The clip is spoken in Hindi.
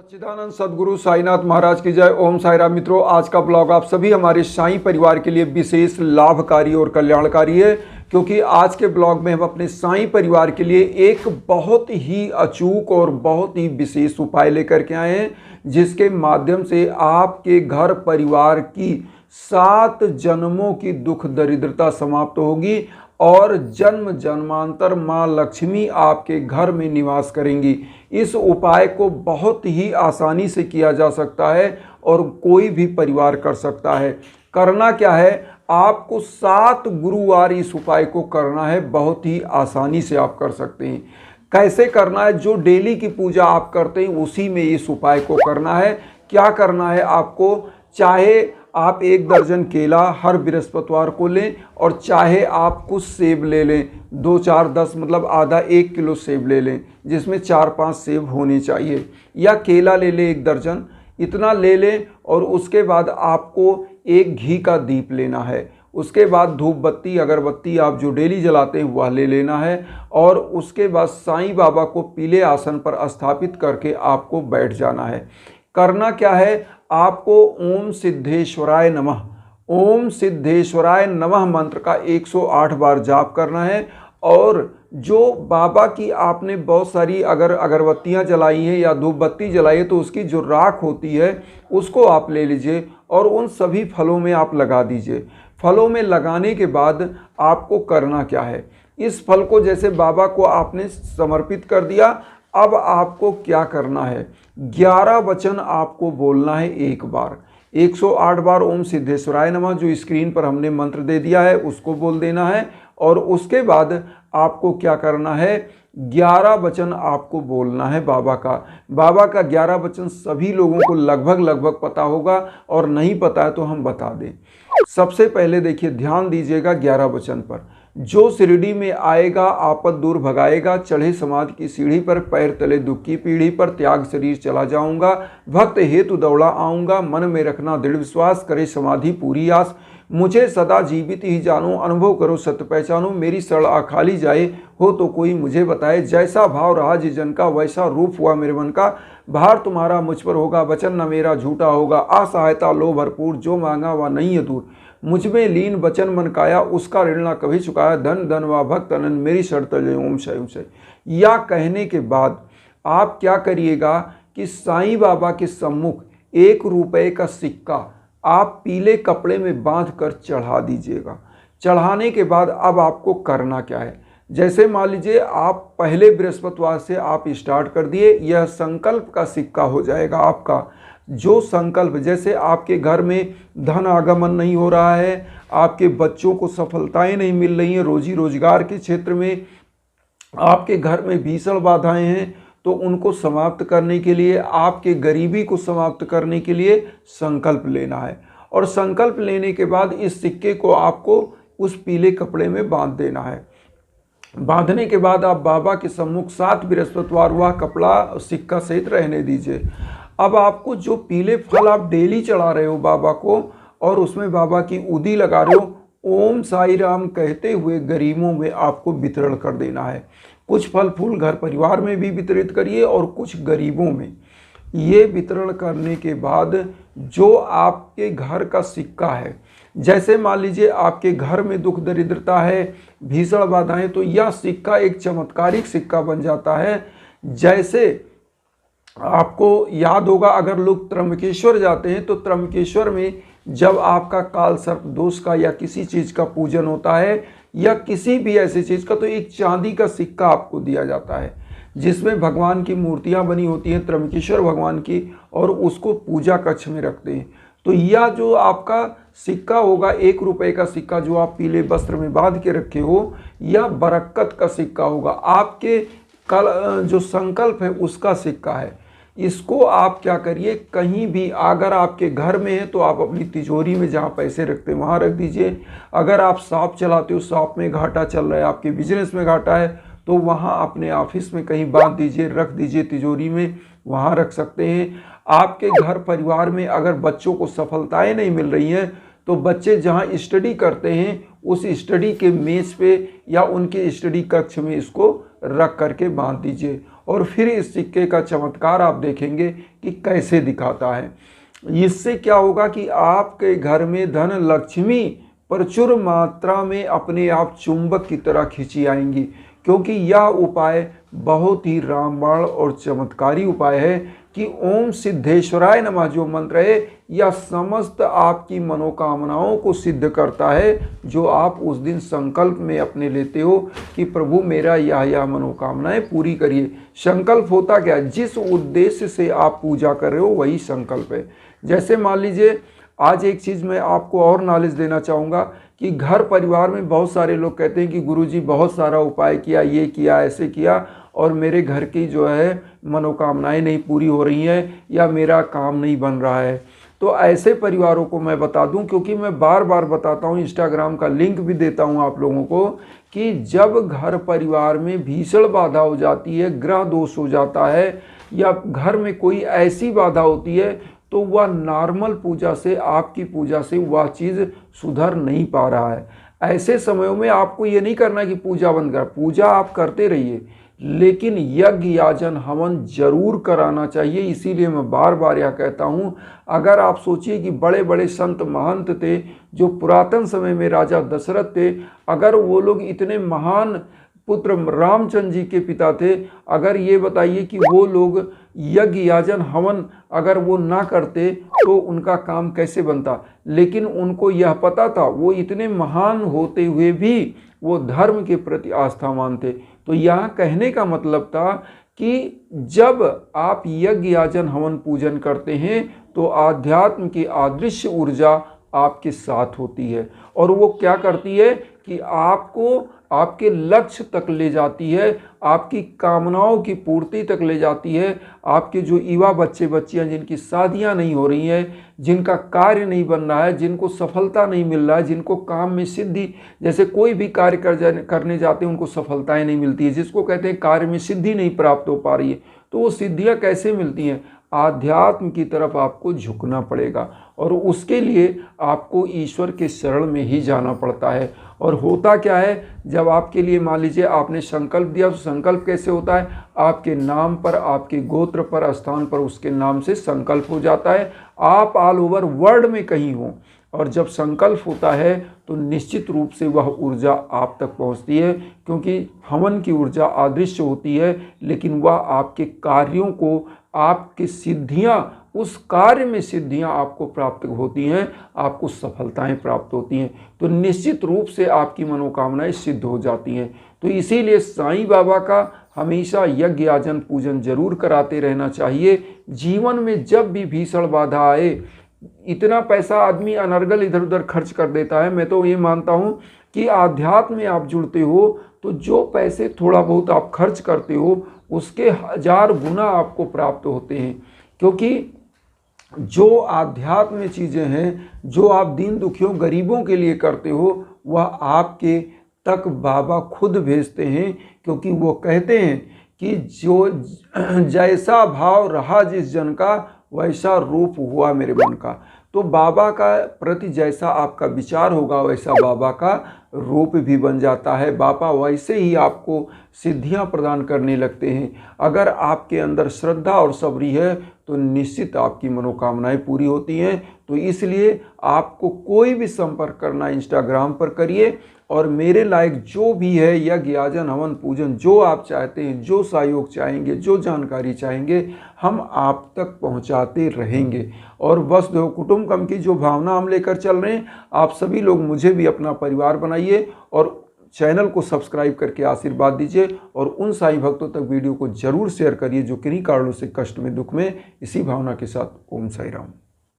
सच्चिदानंद सद्गुरु साईनाथ महाराज की जय। ओम साई राम। मित्रों, आज का ब्लॉग आप सभी हमारे साईं परिवार के लिए विशेष लाभकारी और कल्याणकारी है, क्योंकि आज के ब्लॉग में हम अपने साईं परिवार के लिए एक बहुत ही अचूक और बहुत ही विशेष उपाय लेकर के आए हैं, जिसके माध्यम से आपके घर परिवार की 7 जन्मों की दुख दरिद्रता समाप्त होगी और जन्म जन्मांतर माँ लक्ष्मी आपके घर में निवास करेंगी। इस उपाय को बहुत ही आसानी से किया जा सकता है और कोई भी परिवार कर सकता है। करना क्या है, आपको 7 गुरुवार इस उपाय को करना है। बहुत ही आसानी से आप कर सकते हैं। कैसे करना है, जो डेली की पूजा आप करते हैं उसी में इस उपाय को करना है। क्या करना है आपको, चाहे आप 1 दर्जन केला हर बृहस्पतिवार को लें और चाहे आप कुछ सेब ले लें, 2, 4, 10 मतलब आधा 1 किलो सेब ले लें, जिसमें 4-5 सेब होने चाहिए, या केला ले लें 1 दर्जन, इतना ले लें। और उसके बाद आपको एक घी का दीप लेना है। उसके बाद धूप बत्ती अगरबत्ती आप जो डेली जलाते हैं वह ले लेना है। और उसके बाद साईं बाबा को पीले आसन पर स्थापित करके आपको बैठ जाना है। करना क्या है, आपको ओम सिद्धेश्वराय नमः, ओम सिद्धेश्वराय नमः मंत्र का 108 बार जाप करना है। और जो बाबा की आपने बहुत सारी अगर अगरबत्तियां जलाई हैं या धूप बत्ती जलाई है तो उसकी जो राख होती है उसको आप ले लीजिए और उन सभी फलों में आप लगा दीजिए। फलों में लगाने के बाद आपको करना क्या है, इस फल को जैसे बाबा को आपने समर्पित कर दिया, अब आपको क्या करना है, 11 वचन आपको बोलना है एक बार। 108 बार ओम सिद्धेश्वराय नमः जो स्क्रीन पर हमने मंत्र दे दिया है उसको बोल देना है। और उसके बाद आपको क्या करना है, 11 वचन आपको बोलना है बाबा का। बाबा का 11 वचन सभी लोगों को लगभग पता होगा, और नहीं पता है तो हम बता दें। सबसे पहले देखिए, ध्यान दीजिएगा 11 वचन पर। जो शिरडी में आएगा आपद दूर भगाएगा, चढ़े समाधि की सीढ़ी पर, पैर तले दुख की पीढ़ी पर, त्याग शरीर चला जाऊंगा, भक्त हेतु दौड़ा आऊंगा, मन में रखना दृढ़ विश्वास, करे समाधि पूरी आस, मुझे सदा जीवित ही जानो, अनुभव करो सत्य पहचानो, मेरी शरण आखाली जाए हो तो कोई मुझे बताए, जैसा भाव रहा जिस जन का वैसा रूप हुआ मेरे मन का, भार तुम्हारा मुझ पर होगा, वचन न मेरा झूठा होगा, असहायता लो भरपूर, जो मांगा वह नहीं है दूर, मुझ में लीन वचन मन काया, उसका ऋण ना कभी चुकाया, धन धन व भक्त अनंत मेरी शर्त ले ओम शय ओम शय। या कहने के बाद आप क्या करिएगा कि साईं बाबा के सम्मुख 1 रुपये का सिक्का आप पीले कपड़े में बांध कर चढ़ा दीजिएगा। चढ़ाने के बाद अब आपको करना क्या है, जैसे मान लीजिए आप पहले बृहस्पतिवार से आप स्टार्ट कर दिए, यह संकल्प का सिक्का हो जाएगा आपका। जो संकल्प, जैसे आपके घर में धन आगमन नहीं हो रहा है, आपके बच्चों को सफलताएं नहीं मिल रही हैं, रोजी रोजगार के क्षेत्र में आपके घर में भीषण बाधाएं हैं, तो उनको समाप्त करने के लिए, आपके गरीबी को समाप्त करने के लिए संकल्प लेना है। और संकल्प लेने के बाद इस सिक्के को आपको उस पीले कपड़े में बांध देना है। बांधने के बाद आप बाबा के सम्मुख 7 बृहस्पतिवार वह कपड़ा सिक्का सहित रहने दीजिए। अब आपको जो पीले फल आप डेली चढ़ा रहे हो बाबा को, और उसमें बाबा की उदी लगा रहे हो, ओम साई राम कहते हुए गरीबों में आपको वितरण कर देना है। कुछ फल फूल घर परिवार में भी वितरित करिए और कुछ गरीबों में। ये वितरण करने के बाद जो आपके घर का सिक्का है, जैसे मान लीजिए आपके घर में दुख दरिद्रता है, भीषण बाधाएं, तो यह सिक्का एक चमत्कारिक सिक्का बन जाता है। जैसे आपको याद होगा, अगर लोग त्र्यंबकेश्वर जाते हैं तो त्र्यंबकेश्वर में जब आपका काल सर्प दोष का या किसी चीज़ का पूजन होता है या किसी भी ऐसी चीज़ का, तो एक चांदी का सिक्का आपको दिया जाता है जिसमें भगवान की मूर्तियां बनी होती हैं, त्र्यंबकेश्वर भगवान की, और उसको पूजा कक्ष में रखते हैं। तो यह जो आपका सिक्का होगा, 1 रुपये का सिक्का जो आप पीले वस्त्र में बांध के रखे हो, यह बरकत का सिक्का होगा, आपके कल जो संकल्प है उसका सिक्का है। इसको आप क्या करिए, कहीं भी अगर आपके घर में है तो आप अपनी तिजोरी में जहाँ पैसे रखते हैं वहाँ रख दीजिए। अगर आप शॉप चलाते हो, शॉप में घाटा चल रहा है, आपके बिजनेस में घाटा है, तो वहाँ अपने ऑफिस में कहीं बांध दीजिए, रख दीजिए तिजोरी में, वहाँ रख सकते हैं। आपके घर परिवार में अगर बच्चों को सफलताएं नहीं मिल रही हैं तो बच्चे जहाँ स्टडी करते हैं उस स्टडी के मेज पे या उनके स्टडी कक्ष में इसको रख करके बांध दीजिए। और फिर इस सिक्के का चमत्कार आप देखेंगे कि कैसे दिखाता है। इससे क्या होगा कि आपके घर में धन लक्ष्मी प्रचुर मात्रा में अपने आप चुंबक की तरह खींची आएंगी, क्योंकि यह उपाय बहुत ही रामबाण और चमत्कारी उपाय है कि ओम सिद्धेश्वराय नमः जो मंत्र है यह समस्त आपकी मनोकामनाओं को सिद्ध करता है, जो आप उस दिन संकल्प में अपने लेते हो कि प्रभु मेरा यह मनोकामनाएं पूरी करिए। संकल्प होता क्या है? जिस उद्देश्य से आप पूजा कर रहे हो वही संकल्प है। जैसे मान लीजिए, आज एक चीज़ मैं आपको और नॉलेज देना चाहूँगा कि घर परिवार में बहुत सारे लोग कहते हैं कि गुरुजी बहुत सारा उपाय किया, ये किया, ऐसे किया, और मेरे घर की जो है मनोकामनाएं नहीं पूरी हो रही हैं या मेरा काम नहीं बन रहा है। तो ऐसे परिवारों को मैं बता दूं, क्योंकि मैं बार बार बताता हूं, इंस्टाग्राम का लिंक भी देता हूं आप लोगों को, कि जब घर परिवार में भीषण बाधा हो जाती है, ग्रह दोष हो जाता है, या घर में कोई ऐसी बाधा होती है, तो वह नॉर्मल पूजा से, आपकी पूजा से वह चीज़ सुधर नहीं पा रहा है। ऐसे समयों में आपको ये नहीं करना कि पूजा बंद कर, पूजा आप करते रहिए, लेकिन यज्ञ याजन हवन जरूर कराना चाहिए। इसीलिए मैं बार बार यह कहता हूँ, अगर आप सोचिए कि बड़े बड़े संत महंत थे जो पुरातन समय में राजा दशरथ थे, अगर वो लोग इतने महान पुत्र रामचंद्र जी के पिता थे, अगर ये बताइए कि वो लोग यज्ञ याजन हवन अगर वो ना करते तो उनका काम कैसे बनता। लेकिन उनको यह पता था, वो इतने महान होते हुए भी वो धर्म के प्रति आस्थावान थे। तो यहाँ कहने का मतलब था कि जब आप यज्ञ याजन हवन पूजन करते हैं तो आध्यात्म की अदृश्य ऊर्जा आपके साथ होती है, और वो क्या करती है कि आपको आपके लक्ष्य तक ले जाती है, आपकी कामनाओं की पूर्ति तक ले जाती है। आपके जो युवा बच्चे बच्चियां जिनकी शादियां नहीं हो रही हैं, जिनका कार्य नहीं बन रहा है, जिनको सफलता नहीं मिल रहा है, जिनको काम में सिद्धि, जैसे कोई भी कार्य करने जाते हैं उनको सफलताएं नहीं मिलती है, जिसको कहते हैं कार्य में सिद्धि नहीं प्राप्त हो पा रही है, तो वो सिद्धियां कैसे मिलती हैं? आध्यात्म की तरफ आपको झुकना पड़ेगा, और उसके लिए आपको ईश्वर के शरण में ही जाना पड़ता है। और होता क्या है, जब आपके लिए मान लीजिए आपने संकल्प दिया, तो संकल्प कैसे होता है? आपके नाम पर, आपके गोत्र पर, स्थान पर उसके नाम से संकल्प हो जाता है। आप ऑल ओवर वर्ल्ड में कहीं हो, और जब संकल्प होता है तो निश्चित रूप से वह ऊर्जा आप तक पहुंचती है, क्योंकि हवन की ऊर्जा अदृश्य होती है, लेकिन वह आपके कार्यों को, आपकी सिद्धियां, उस कार्य में सिद्धियां आपको प्राप्त होती हैं, आपको सफलताएं प्राप्त होती हैं, तो निश्चित रूप से आपकी मनोकामनाएं सिद्ध हो जाती हैं। तो इसीलिए साईं बाबा का हमेशा यज्ञ याजन पूजन जरूर कराते रहना चाहिए। जीवन में जब भी भीषण बाधा आए, इतना पैसा आदमी अनर्गल इधर उधर खर्च कर देता है। मैं तो ये मानता हूँ कि आध्यात्म में आप जुड़ते हो तो जो पैसे थोड़ा बहुत आप खर्च करते हो उसके 1000 गुना आपको प्राप्त होते हैं, क्योंकि जो आध्यात्म में चीज़ें हैं, जो आप दीन दुखियों गरीबों के लिए करते हो, वह आपके तक बाबा खुद भेजते हैं, क्योंकि वो कहते हैं कि जो जैसा भाव रहा जिस जन का वैसा रूप हुआ मेरे मन का। तो बाबा का प्रति जैसा आपका विचार होगा वैसा बाबा का रूप भी बन जाता है। बाबा वैसे ही आपको सिद्धियां प्रदान करने लगते हैं। अगर आपके अंदर श्रद्धा और सबरी है तो निश्चित आपकी मनोकामनाएं पूरी होती हैं। तो इसलिए आपको कोई भी संपर्क करना इंस्टाग्राम पर करिए, और मेरे लायक जो भी है यज्ञ याजन हवन पूजन जो आप चाहते हैं, जो सहयोग चाहेंगे, जो जानकारी चाहेंगे, हम आप तक पहुंचाते रहेंगे। और वसुधैव कुटुंबकम की जो भावना हम लेकर चल रहे हैं, आप सभी लोग मुझे भी अपना परिवार बनाइए और चैनल को सब्सक्राइब करके आशीर्वाद दीजिए, और उन साईं भक्तों तक वीडियो को जरूर शेयर करिए जो किन्हीं कारणों से कष्ट में, दुख में। इसी भावना के साथ ओम साई राम।